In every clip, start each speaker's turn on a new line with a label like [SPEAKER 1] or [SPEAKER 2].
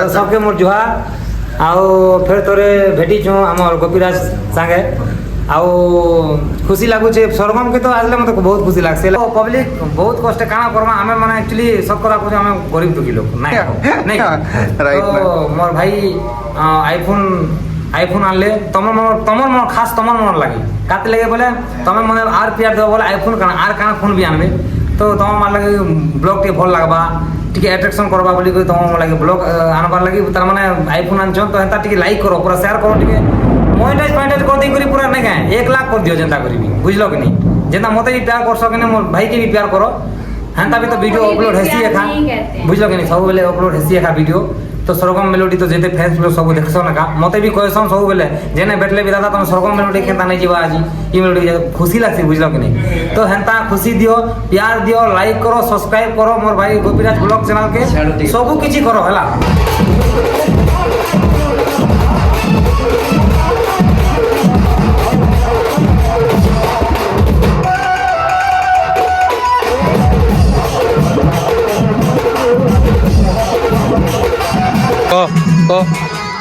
[SPEAKER 1] सबके मोर जुहार आओ फिर तोरे भेटी छूँ आमर गोपीराज सांगे आओ खुशी लगुचे सरगम के तो आसले मत बहुत खुशी लगसे पब्लिक बहुत कष्ट काना करमा हमें माने एक्चुअली सब करा कुछ हमें गरीब दुखी लोग नहीं नहीं तो मोर भाई आईफोन आनले तमर मन खास तमर मन लगी काते लगे बोले तमें मने आर प्यार देबो बोले आईफोन काना आर काना फोन भी आनबे तो तमर मन लगे ब्लॉग टे भल लागबा टिके अट्रैक्शन करबा बोली कोई तमर लगे ब्लॉग आनबार लगी तार माने आईफोन आनछन तो हेता टिके लाइक करो पूरा शेयर करो टिके मोनेटाइज कर दी करी पूरा नहीं गए 1 लाख कर दियो जनता करी बुझलो कि नहीं जेना मते भी प्यार कर सके मोर भाई के भी प्यार करो हेंता भी तो वीडियो अपलोड हेसी एखा बुझलो कि नहीं सब बेले अपलोड हेसी एखा वीडियो तो सरगम मेलोडी तो जेते फैंस लोग सब देखसो ना मते भी कहसन सब बेले जेने बैठले भी दादा तुम सरगम मेलोडी केता नहीं जीवा आज ई मेलोडी खुशी लागसी बुझलो कि नहीं तो हेंता खुशी दियो प्यार दियो लाइक करो सब्सक्राइब करो मोर भाई गोपीराज ब्लॉग चैनल के सब किछि करो हला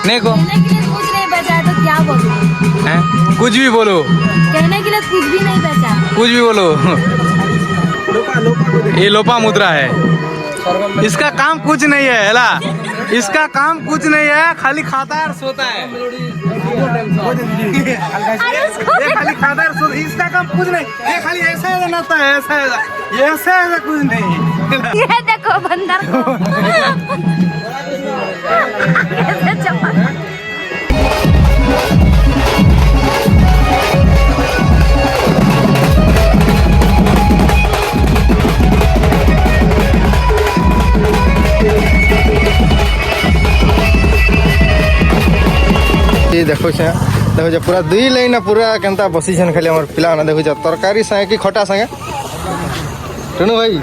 [SPEAKER 2] नहीं को
[SPEAKER 3] कहने के लिए कुछ नहीं बचा तो क्या बोलूं
[SPEAKER 2] हैं कुछ भी बोलो
[SPEAKER 3] कहने के लिए कुछ भी नहीं बचा
[SPEAKER 2] कुछ भी बोलो ये लोपा मुद्रा है इसका काम कुछ नहीं है हेला इसका काम कुछ नहीं है खाली खाता है और सोता है ये खाली खाता है और सोता इसका काम कुछ नहीं ये खाली ऐसा है नाता है ऐसा है ये ऐसा है कुछ नहीं
[SPEAKER 3] ये देखो बंदर को कैसे चपक
[SPEAKER 4] देखो देखो पूरा 2 लाइन पूरा केनता बसी खाली हमर पिला देखो तरकारी संगे कि खटा संगे टनू भाई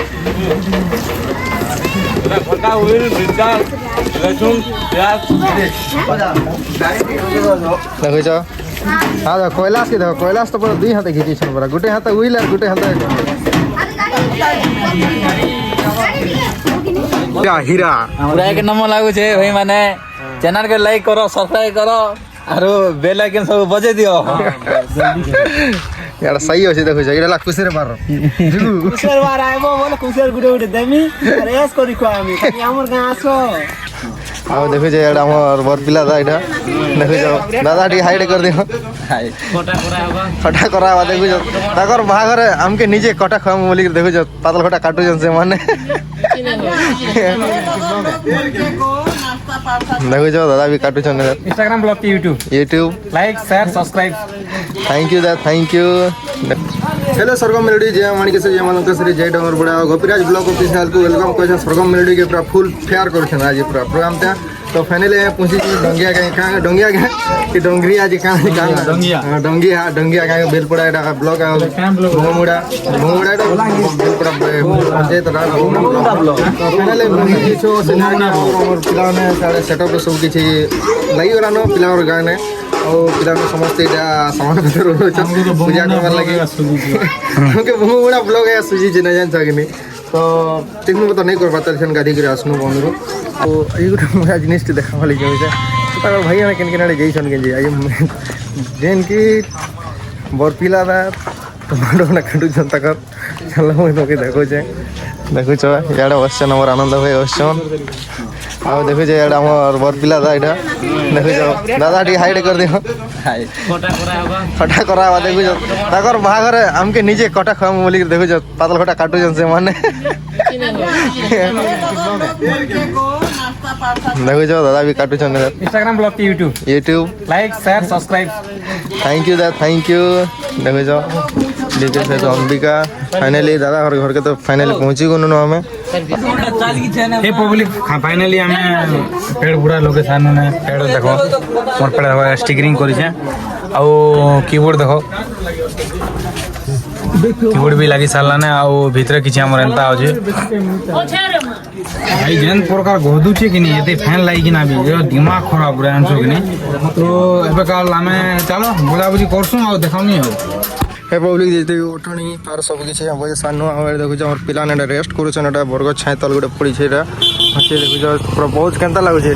[SPEAKER 4] देखो हाँ देखो कैलाश के देखो कैलाश तो पूरा 2 हाथ घीची पूरा गोटे हाथ उइल और गोटे हाथ हीरा
[SPEAKER 2] पूरा एक नंबर लागू छे भाई माने चैनल के लाइक करो सब्सक्राइब करो आरो बेल आइकन सब बजे दियो
[SPEAKER 4] यार सही होছে দেখো এটা খুশির বার
[SPEAKER 1] खुशर बार आइबो बोले खुशर गुडे गुडे देमी अरे एस करी को आमी खाली हमर गां आसो
[SPEAKER 4] आओ देखो जे एडा हमर बर पिला दा एडा देखो जो दादा टी हाइड कर दियो खटा करावा देखो जो ताकर बाहागर हमके नीचे कटा खम बोली देखो जो पातल खटा काटू जन से माने देखो जो दादा भी काटू छन
[SPEAKER 1] इंस्टाग्राम ब्लॉग की YouTube like share subscribe
[SPEAKER 4] thank you दा thank you hello Sargam Melody जय मानिक से जय मानक से जय डंगर बड़ा गोपीराज ब्लॉग ऑफिशियल को वेलकम कर सरगम मेलोडी के पूरा फुल फेयर कर आज पूरा प्रोग्राम था तो फाइनली पूछी डंगिया का डंगिया का कि डंगरी आज का डंगिया डंगिया का बेलपड़ा एटा ब्लॉग भोमुड़ा भोमुड़ा एटा बेलपड़ा पंचायत रा ब्लॉग फाइनली पूछी छो सेना और पिला ने सारे सेटअप सब किछि लई ओरानो पिला और गाने और पिला समस्त एटा सामान भीतर पूजा करबार लगे हमके भोमुड़ा ब्लॉग है सुजी जे न जान सकेनी तो तीन तो नहीं कर पाता गाड़ी कर आसनु बंधु तो ये गोटे मुझे जिनिस देखा लगे तो भाई मैंने केन केन जैसन के जेन की बरपिला टमाटो ना काटू तक चल मुझे तो देखुचे देखुच इे बसन मोर आनंद भाई बसन आ देखुचे इे मोर बरपिला यहाँ देखुच दादा टी हाइड कर दियो खटा करावा देखुच ताकर बाहागर हमके नीचे कटा खुआ बोली देखुच पातल खटा काटू जन से माने देखो जो दादा भी काटू छन
[SPEAKER 1] इंस्टाग्राम ब्लॉग की YouTube like share subscribe
[SPEAKER 4] thank you दा थैंक यू देखो जो डीजे से तो अंबिका फाइनली दादा घर के तो फाइनली पहुंची गनु हमें
[SPEAKER 1] हे पब्लिक फाइनली हमें पेड़ पूरा लोकेशन ने पेड़ देखो मोर पेड़ स्टिकरिंग करी छे आ कीबोर्ड देखो कीबोर्ड भी लगी सारला ने आ भीतर किछि हमर एंता हो जे भाई जेन प्रकार गोदू छे कि नहीं एते फैन लागी कि ना भी दिमाग खराब रे आंसो कि नहीं तो एबे काल हमें चलो बुझाबुझी करसु आ देखाउनी हो
[SPEAKER 4] हे पब्लिक जेते उठणी तार सब किछि हम सानो आवे देखु जो हमर पिला ने रेस्ट करू छन एटा बरगछ छाय तल गोटे पड़ी छे एटा देखु जो पूरा बहुत केंता लागु छे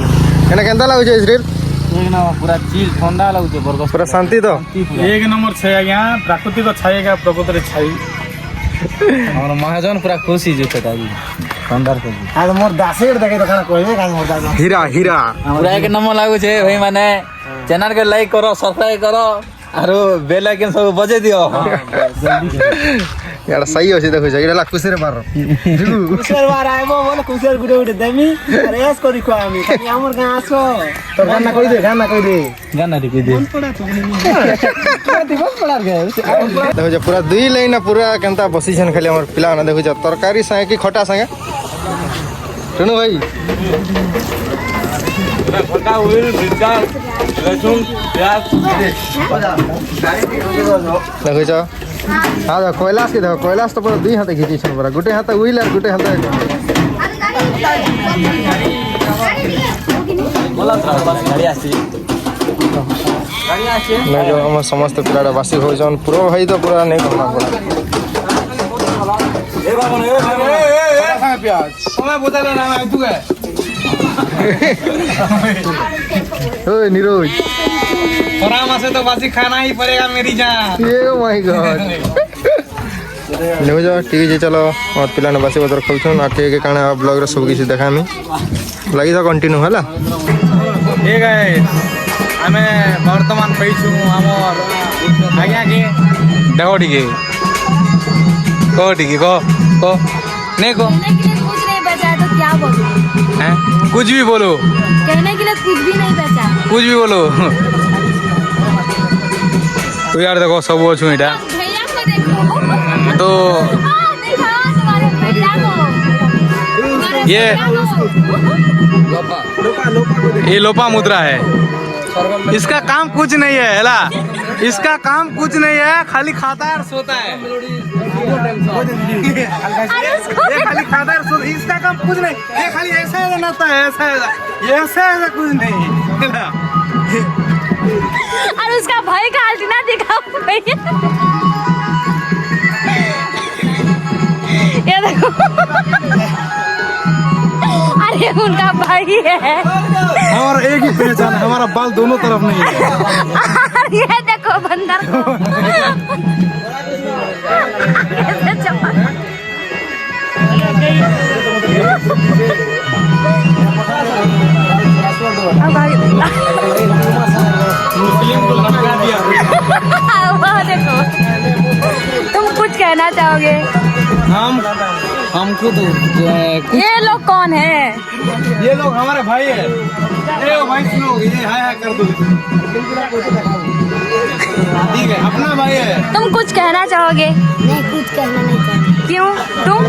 [SPEAKER 4] एना केंता लागु छै शरीर
[SPEAKER 1] एक नंबर पूरा चिल ठंडा लगुचे बरगस
[SPEAKER 4] पूरा शांति तो
[SPEAKER 1] एक नंबर छे आज्ञा प्राकृतिक छाएगा प्रकृति छाई हमर महाजन पूरा खुशी जुटे ताजी ठंडार को आज मोर दासेर देखे तो खाना कहबे काज मोर दास
[SPEAKER 4] हीरा हीरा
[SPEAKER 5] पूरा एक नंबर लागू छे भाई माने चैनल के लाइक करो सब्सक्राइब करो आरो बेल आइकन सब बजे दियो
[SPEAKER 4] यार सही होछि देखो छै इडा खुसेरे मार
[SPEAKER 1] कुशल बार आइबो बोले कुशल गुडे गुडे देमी अरे एस करी को आमी खाली हमर गां आसो तो गाना कहि दे गाना रे कहि दे
[SPEAKER 4] देखो जे पूरा दुई लाइन पूरा केंता बसिछन खाली हमर पिला ना देखो जे तरकारी संगे की खटा संगे सुनो भाई
[SPEAKER 1] फटा हुइल मिर्चा लहसुन प्याज
[SPEAKER 4] देखो छ हाँ देखो कैलाश के देखो कैलाश तो पूरा दुई हाथे खींची छन पूरा गुटे हाथ उइल और गुटे हाथ
[SPEAKER 5] बोला गाड़ी आसी
[SPEAKER 4] नहीं जो हम समस्त पिलाडा बासी हो जन पूरा भाई तो पूरा नहीं करना पड़ा
[SPEAKER 1] प्याज समय बता ना मैं तू है
[SPEAKER 4] ओए निरोज
[SPEAKER 1] थोड़ा मासे तो बासी खाना ही पड़ेगा मेरी जान
[SPEAKER 4] ये माय गॉड न्यूज टीवी जे चलो और पिलाने बासी बदर खोलछन आ के काना ब्लॉग रे सब किछि देखामी लागि जा कंटिन्यू हला
[SPEAKER 1] हे गाइस हमें वर्तमान पैछु हमर आज्ञा के
[SPEAKER 2] देखो ठीक को नहीं को
[SPEAKER 3] कहने के लिए कुछ नहीं बचा है तो क्या बोलूं?
[SPEAKER 2] हैं कुछ भी बोलो
[SPEAKER 3] कहने के लिए कुछ भी नहीं बचा।
[SPEAKER 2] कुछ भी बोलो तो यार देखो सब वो छु इटा
[SPEAKER 3] भैया को देखो।
[SPEAKER 2] तो
[SPEAKER 3] हाँ, देखो तुम्हारे भैया को। तुम्हारे
[SPEAKER 2] ये
[SPEAKER 3] भैया को।
[SPEAKER 2] ये लोपा मुद्रा है इसका काम कुछ नहीं है हेला इसका काम कुछ नहीं है खाली खाता है और सोता है ये खाली खाता है और सोता इसका काम कुछ नहीं ये खाली ऐसा है नाता है ऐसा ऐसा कुछ नहीं हेला
[SPEAKER 3] और उसका भाई का आल्टीना दिखा भैया। ये देखो अरे उनका भाई है
[SPEAKER 1] हमारा एक ही पहचान है हमारा बाल दोनों तरफ नहीं है
[SPEAKER 3] और ये देखो बंदर को कैसे चपक वो देखो तुम कुछ कहना चाहोगे?
[SPEAKER 1] हमको तो
[SPEAKER 3] ये लोग कौन है?
[SPEAKER 1] ये लोग हमारे भाई है ये भाई सुनो ये हाय कर दो ठीक है अपना भाई है
[SPEAKER 3] तुम कुछ कहना चाहोगे?
[SPEAKER 6] मैं कुछ कहना नहीं चाहती।
[SPEAKER 3] क्यों तुम?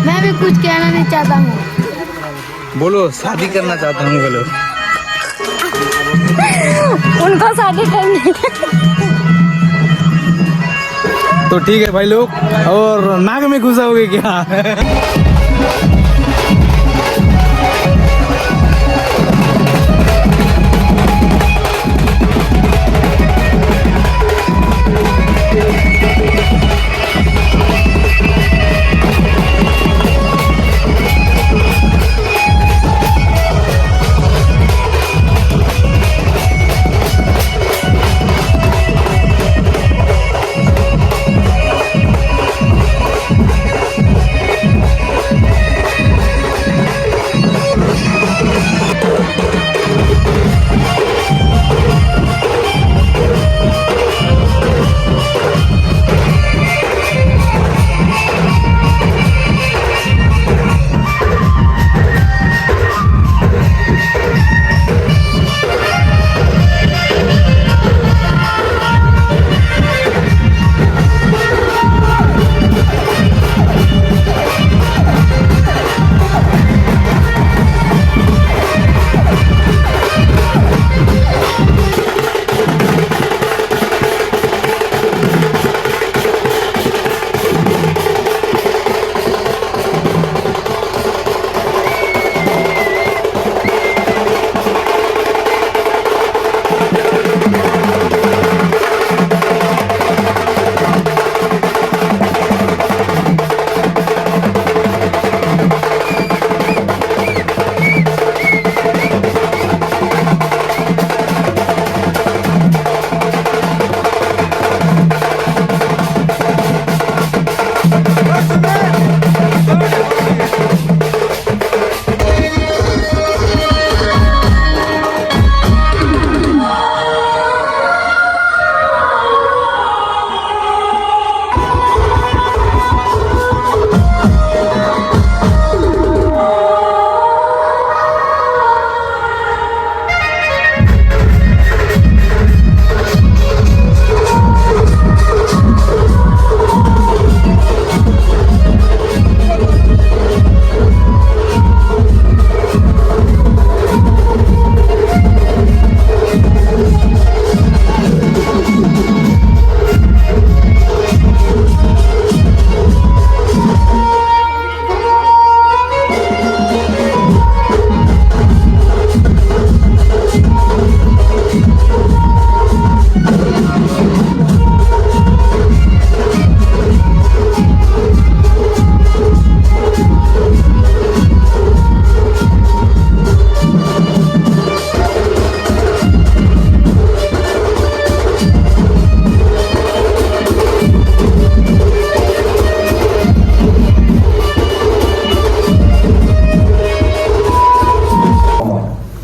[SPEAKER 6] मैं भी कुछ कहना नहीं चाहता हूँ।
[SPEAKER 2] बोलो शादी करना चाहता हूँ बोलो
[SPEAKER 3] उनको शादी करनी
[SPEAKER 1] तो ठीक है भाई लोग और नाक में घुसाओगे क्या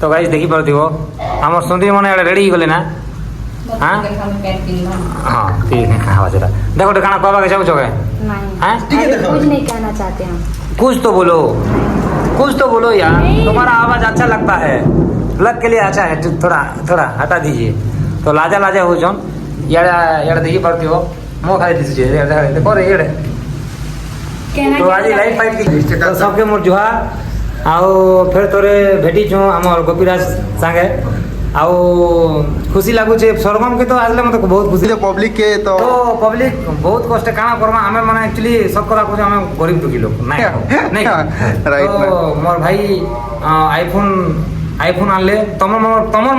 [SPEAKER 1] तो गाइस देखी पारथिबो हमर सुंदरी माने रेडी गले ना हां हां ठीक है खावा जरा देखो खाना पावा के जाऊ छगे
[SPEAKER 3] नहीं
[SPEAKER 1] हां
[SPEAKER 3] कुछ नहीं कहना चाहते हम।
[SPEAKER 1] कुछ तो बोलो यार तुम्हारा आवाज अच्छा लगता है लग के लिए अच्छा है थोड़ा थोड़ा हटा दीजिए तो लाजा लाजा हो जोन यार देखी पारथिबो मो खाई दीजिए देखो रे ये
[SPEAKER 3] कहना
[SPEAKER 1] तो आज लाइव फाइट की तो सबके मोर जुहार आओ फिर तोरे भेटी छु हमर गोपीराज संगे आओ खुशी लागु छे सरगम के तो आजले मते बहुत खुशी
[SPEAKER 4] पब्लिक के तो
[SPEAKER 1] तो पब्लिक बहुत कष्ट काना करमा हमें माने एक्चुअली सब करा को हमें गरीब दुखी लोग नहीं नहीं
[SPEAKER 4] राइट
[SPEAKER 1] तो मोर भाई आईफोन आनले तमर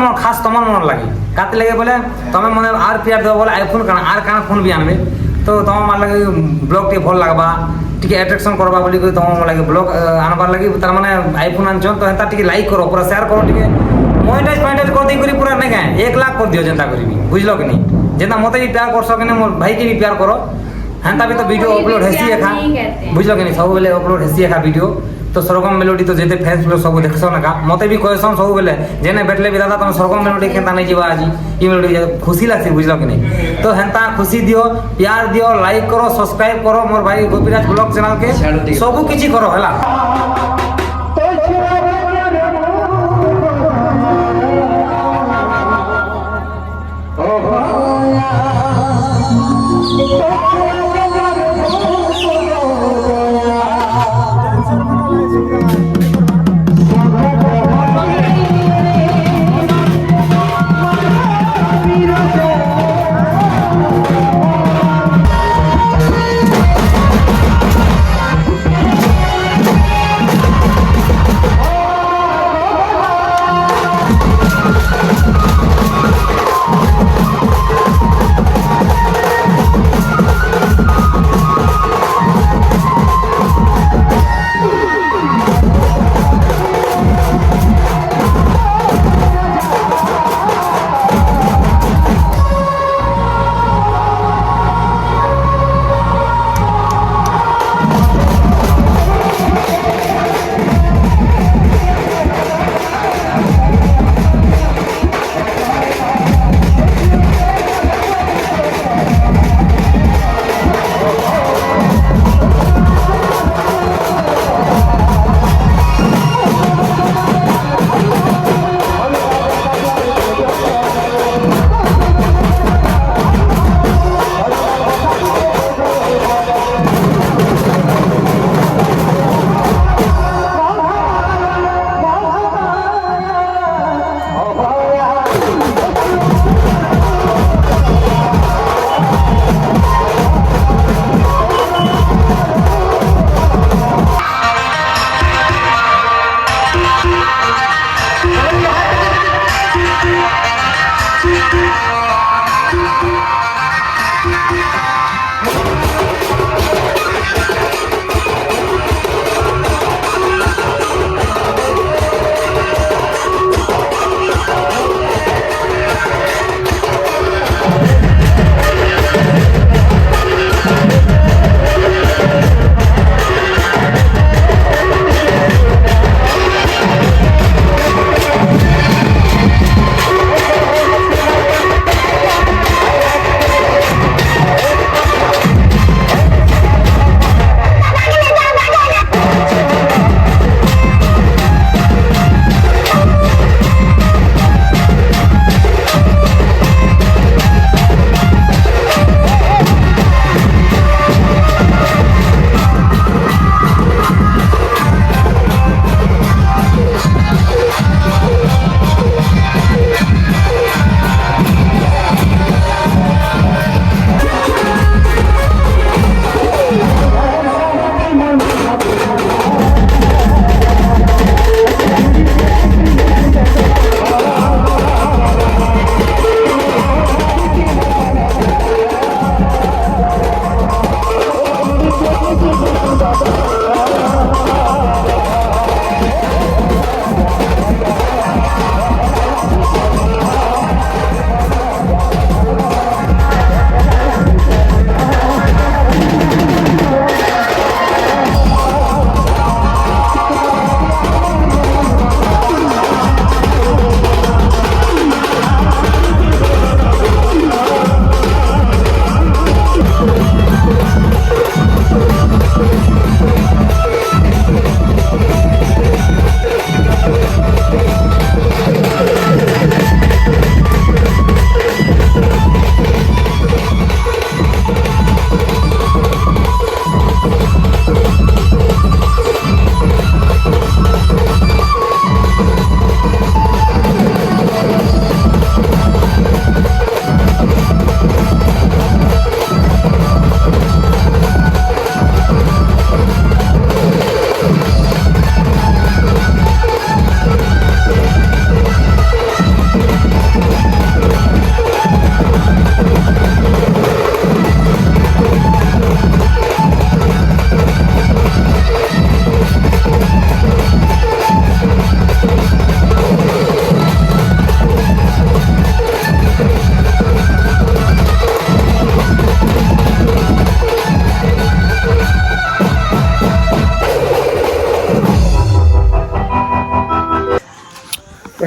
[SPEAKER 1] मन खास तमर मन लागी काते लगे बोले तमे मने आर प्यार देबो बोले आईफोन काना आर काना फोन भी आनबे तो तम मान लगे ब्लॉग टे भल लागबा टिके अट्रैक्शन करबा बोली को तम लगे ब्लॉग आनबार लगी तार माने आईफोन आनछन तो हेता टिके लाइक करो पूरा शेयर करो टिके मोनेटाइज कर दी करी पूरा नहीं कहे 1 लाख कर दियो जनता करीबी बुझलो कि नहीं जेता मते भी प्यार कर सके मोर भाई के भी प्यार करो हेंता भी तो वीडियो अपलोड हेसी एखा बुझलो कि नहीं सब बेले अपलोड हेसी एखा वीडियो तो सरगम मेलोडी तो जेते फैंस लोग सब देखसो ना का मते भी कहसन सब बेले जेने बैठले भी दादा तुम सरगम मेलोडी केता नहीं जीवा आज ई मेलोडी खुशी लागसी बुझलो कि नहीं तो हेंता खुशी दियो प्यार दियो लाइक करो सब्सक्राइब करो मोर भाई गोपीराज ब्लॉग चैनल के सब किछि करो हला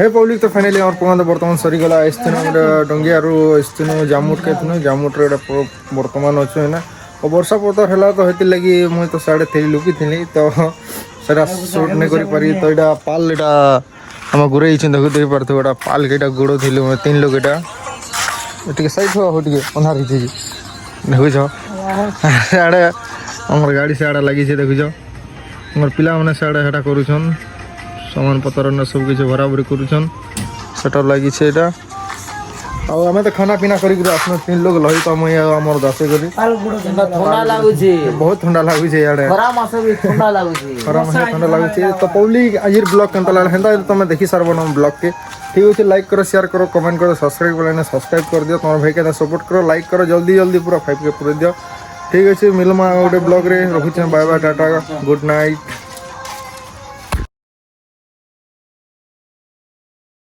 [SPEAKER 4] हे पब्लिक तो फाइनली आम प्रोग्राम बर्तमान सरीगला आसतीन गोटे डंगियारू आसतीन जामुट के जामुट्रे गोटे बर्तमान अच्छे ना और वर्षा पतर है तो हेती लगी मुझे तो साढ़े थी लुकी थी तो सेटा सुट नहीं कर पारी तो यहाँ पाल एटा आम गुरे देखो देख पार्थ गोटा पाल के गोड़ थी 3 लोग ये सैड हो अंधार थी देखुच आड़े आम गाड़ी से आड़े लगी देखुच आम पिला मैंने सियाड़े हेटा करुछन सामान पतर ने सब किसी भराभरी करुछन सेटा लगी आम तो खाना पीना कर 3 लोग लही तो मुझे आम दासे करी
[SPEAKER 5] ठंडा लागुଛି
[SPEAKER 4] बहुत ठंडा लगुचे इे
[SPEAKER 5] खरा मास भी ठंडा लागुଛି
[SPEAKER 4] खरा मास ठंडा लगुचे तो पब्लिक आज ब्लॉग केनता लागला हेंता तुम देखी सारब ना ब्लॉग के ठीक अच्छे लाइक करो शेयर करो कमेंट करो सब्सक्राइब कर सब्सक्राइब कर दियो तुम भाई के सपोर्ट करो लाइक करो जल्दी जल्दी पूरा 5K पूरा दियो ठीक अच्छे मिलमा गोटे ब्लॉग रे रखुचे bye bye tata good night.